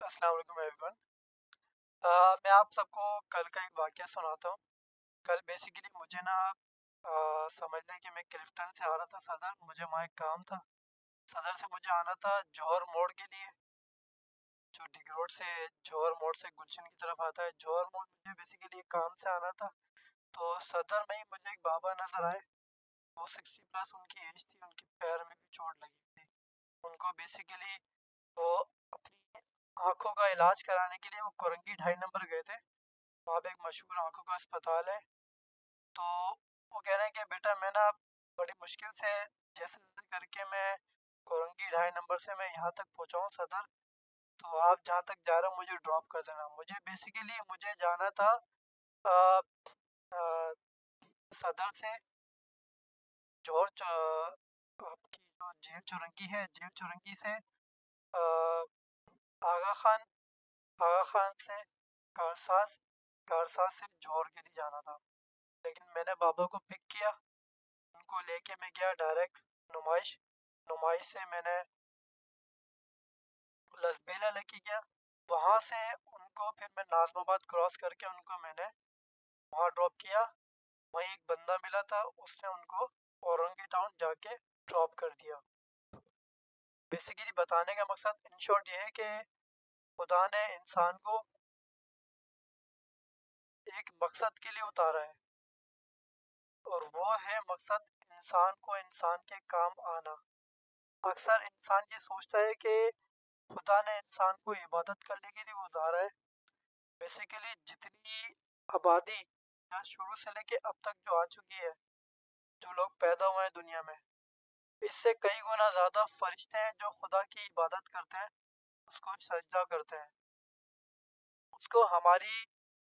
अस्सलाम वालेकुम एवरीवन। मैं आप सबको कल का एक वाक़या सुनाता हूँ। कल बेसिकली मुझे ना समझ लें कि मैं क्लिफ्टन से आ रहा था सदर, मुझे वहाँ एक काम था। सदर से मुझे आना था जौहर मोड़ के लिए, जो डिग रोड से जौहर मोड़ से गुलशन की तरफ आता है। जौहर मोड़ मुझे बेसिकली एक काम से आना था। तो सदर में ही मुझे एक बाबा नज़र आए। वो 60+ उनकी एज थी, उनके पैर में भी चोट लगी थी। उनको बेसिकली वो अपनी आंखों का इलाज कराने के लिए वो कोरंगी 2.5 नंबर गए थे। वहाँ पे एक मशहूर आंखों का अस्पताल है। तो वो कह रहे हैं कि बेटा मैं ना बड़ी मुश्किल से जैसे तैसे करके मैं कोरंगी 2.5 नंबर से मैं यहाँ तक पहुँचा हूँ सदर। तो आप जहाँ तक जा रहे हो मुझे ड्रॉप कर देना। मुझे बेसिकली मुझे जाना था अ, अ, सदर से आपकी जो जेल चौरंगी है, जेल चौरंगी से आगा खान, आगा खान से कारसाज, कारसाज से जौहर के लिए जाना था। लेकिन मैंने बाबा को पिक किया, उनको लेके मैं गया डायरेक्ट नुमाइश। नुमाइश से मैंने लसबेला लेके गया। वहाँ से उनको फिर मैं नाजमाबाद क्रॉस करके उनको मैंने वहाँ ड्रॉप किया। वहीं एक बंदा मिला था, उसने उनको औरंगी टाउन जाके ड्रॉप कर दिया। बेसिकली बताने का मकसद इन शॉर्ट ये है कि खुदा ने इंसान को एक मकसद के लिए उतारा है, और वो है मकसद इंसान को इंसान के काम आना। अक्सर इंसान ये सोचता है कि खुदा ने इंसान को इबादत करने के लिए उतारा है। बेसिकली जितनी आबादी या शुरू से लेके अब तक जो आ चुकी है, जो लोग पैदा हुए हैं दुनिया में, इससे कई गुना ज़्यादा फरिश्ते हैं जो खुदा की इबादत करते हैं, उसको सजदा करते हैं। उसको हमारी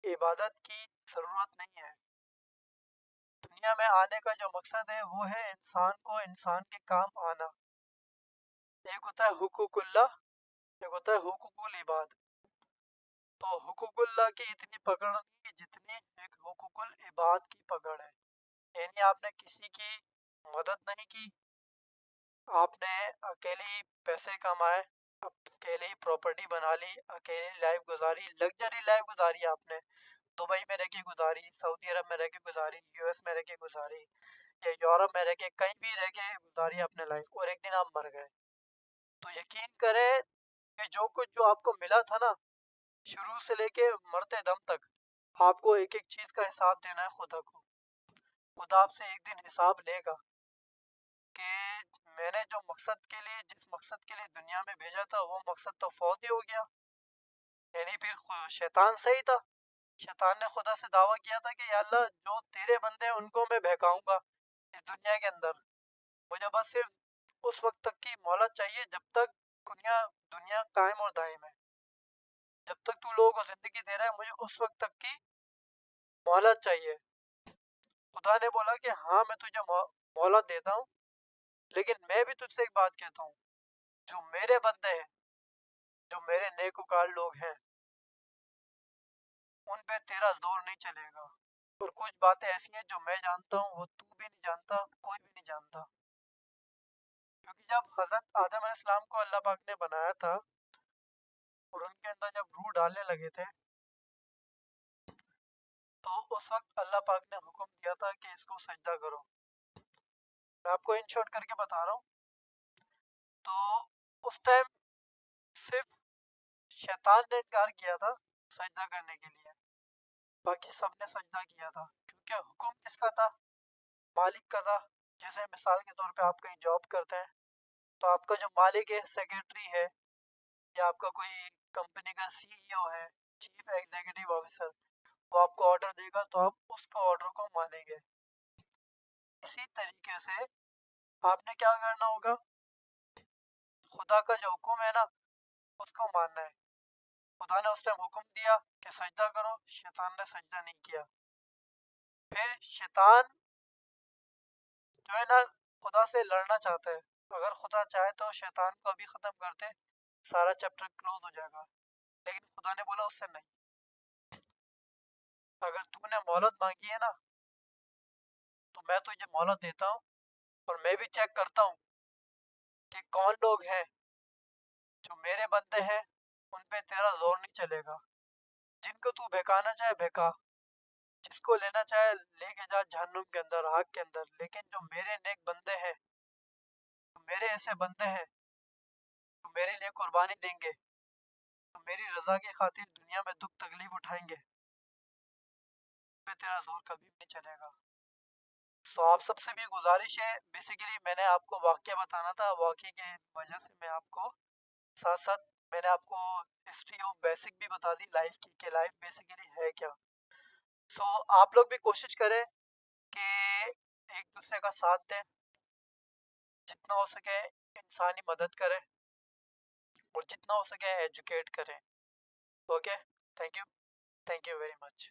इबादत की ज़रूरत नहीं है। दुनिया में आने का जो मकसद है वो है इंसान को इंसान के काम आना। एक होता है हुकूकुल्लाह, एक होता है हुकूकुल इबाद। तो हुकूकुल्लाह की इतनी पकड़ नहीं है जितनी एक हुकूकुल इबाद की पकड़ है। यानी आपने किसी की मदद नहीं की, आपने अकेले ही पैसे कमाए, अकेले ही प्रॉपर्टी बना ली, अकेली लाइफ गुजारी, लग्जरी लाइफ गुजारी आपने। दुबई में रह के गुजारी, सऊदी अरब में रह के गुजारी, यूएस में रह के गुजारी, या यूरोप में रह के, कहीं भी रह के गुजारी आपने लाइफ, और एक दिन आप मर गए। तो यकीन करें कि जो कुछ जो आपको मिला था ना, शुरू से लेके मरते दम तक, आपको एक एक चीज का हिसाब देना है खुदा को। खुदा आपसे एक दिन हिसाब लेगा कि मैंने जो मकसद के लिए, जिस मकसद के लिए दुनिया में भेजा था, वो मकसद तो फौत ही हो गया। यानी फिर शैतान सही था। शैतान ने खुदा से दावा किया था कि या अल्लाह, जो तेरे बंदे हैं उनको मैं बहकाऊंगा इस दुनिया के अंदर। मुझे बस सिर्फ उस वक्त तक की मोहलत चाहिए जब तक दुनिया दुनिया कायम और दायम है। जब तक तू लोगों को जिंदगी दे रहा है, मुझे उस वक्त तक की मोहलत चाहिए। खुदा ने बोला कि हाँ मैं तुझे मोहलत देता हूँ, लेकिन मैं भी तुझसे एक बात कहता हूँ, जो मेरे बंदे हैं, जो मेरे नेकोकार लोग हैं, उन पे तेरा जोर नहीं चलेगा। और कुछ बातें ऐसी हैं जो मैं जानता हूँ, वो तू भी नहीं जानता, कोई भी नहीं जानता। क्योंकि जब हजरत आदम अलैहिस्सलाम को अल्लाह पाक ने बनाया था और उनके अंदर जब रूह डालने लगे थे, तो उस वक्त अल्लाह पाक ने हुक्म दिया था कि इसको सजदा करो। मैं आपको इन शॉर्ट करके बता रहा हूँ। तो उस टाइम सिर्फ शैतान ने इनकार किया था सजदा करने के लिए, बाकी सबने सजदा किया था। क्योंकि हुक्म किसका था? मालिक का था। जैसे मिसाल के तौर पे आप कहीं जॉब करते हैं, तो आपका जो मालिक है, सेक्रेटरी है, या आपका कोई कंपनी का सीईओ है, चीफ एग्जीक्यूटिव ऑफिसर, वो आपको ऑर्डर देगा तो आप उसका ऑर्डर को मानेंगे। इसी तरीके से आपने क्या करना होगा? खुदा का जो हुक्म है ना, उसको मानना है। खुदा ने उस टाइम हुक्म दिया कि सजदा करो, शैतान ने सजदा नहीं किया। फिर शैतान जो है ना, खुदा से लड़ना चाहता है। अगर खुदा चाहे तो शैतान को अभी ख़त्म कर दे, सारा चैप्टर क्लोज हो जाएगा। लेकिन खुदा ने बोला उससे नहीं। अगर तूने मोहलत मांगी है ना, तो मैं तुझे मोहलत देता हूँ, और मैं भी चेक करता हूँ कि कौन लोग हैं जो मेरे बंदे हैं, उन पे तेरा जोर नहीं चलेगा। जिनको तू बहकाना चाहे बहका, जिसको लेना चाहे लेके जा जहन्नुम के अंदर, आग के अंदर। लेकिन जो मेरे नेक बंदे हैं, जो मेरे ऐसे बंदे हैं, जो मेरे लिए कुर्बानी देंगे, जो मेरी रजा की खातिर दुनिया में दुख तकलीफ उठाएंगे, उन पे तेरा जोर कभी भी नहीं चलेगा। तो आप सबसे भी गुजारिश है, बेसिकली मैंने आपको वाक्य बताना था, वाक्य की वजह से मैं आपको साथ साथ मैंने आपको हिस्ट्री ऑफ बेसिक भी बता दी लाइफ की, कि लाइफ बेसिकली है क्या। सो आप लोग भी कोशिश करें कि एक दूसरे का साथ दें, जितना हो सके इंसानी मदद करें, और जितना हो सके एजुकेट करें। Okay, thank you, thank you very much.